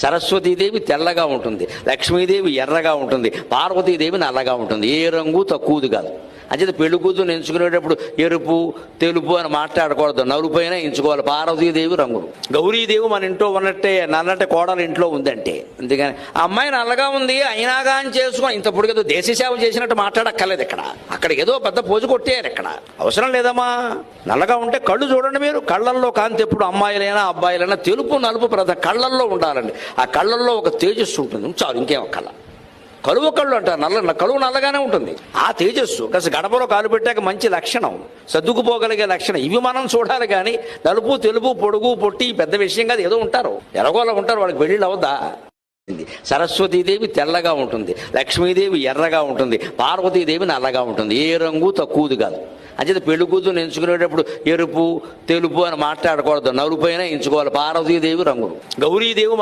సరస్వతీదేవి తెల్లగా ఉంటుంది, లక్ష్మీదేవి ఎర్రగా ఉంటుంది, పార్వతీదేవి నల్లగా ఉంటుంది. ఏ రంగు తక్కువది కాదు. అంచేత పెళ్లి కూతురు ఎంచుకునేటప్పుడు ఎరుపు తెలుపు అని మాట్లాడకూడదు, నలుపు అయినా ఎంచుకోవాలి. పార్వతీదేవి రంగులు. గౌరీదేవి మన ఇంట్లో ఉన్నట్టే నల్లటి కోడలు ఇంట్లో ఉందంటే, అందుకని ఆ అమ్మాయి నల్లగా ఉంది అయినా కానీ చేసుకొని ఇంత పొడిగేదో దేశ సేవ చేసినట్టు మాట్లాడక్కర్లేదు. అక్కడికి ఏదో పెద్ద పోజు కొట్టేయారు. అవసరం లేదమ్మా. నల్లగా ఉంటే కళ్ళు చూడండి మీరు, కళ్ళల్లో కాంతి ఎప్పుడు అమ్మాయిలైనా అబ్బాయిలైనా తెలుపు నలుపు కళ్ళల్లో ఉండాలండి. ఆ కళ్ళల్లో ఒక తేజస్సు ఉంటుంది, చాలు. ఇంకేం కళ్ళ కలువ కళ్ళు అంటారు. కలువ నల్లగానే ఉంటుంది. ఆ తేజస్సు కాస్త గడపలో కాలు పెట్టాక మంచి లక్షణం, సర్దుకుపోగలిగే లక్షణం. ఇవి మనం చూడాలి కానీ నలుపు తెలుపు పొడుగు పొట్టి పెద్ద విషయం కాదు. ఏదో ఉంటారు, ఎరగోలా ఉంటారు, వాళ్ళకి పెళ్ళిళ్ళు అవద్దా. సరస్వతీదేవి తెల్లగా ఉంటుంది, లక్ష్మీదేవి ఎర్రగా ఉంటుంది, పార్వతీదేవి నల్లగా ఉంటుంది. ఏ రంగు తక్కువది కాదు. అంచేత పెళ్లి కూతురు ఎంచుకునేటప్పుడు ఎరుపు తెలుపు అని మాట్లాడకూడదు, నలుపు అయినా ఎంచుకోవాలి. పార్వతీదేవి రంగులు. గౌరీదేవి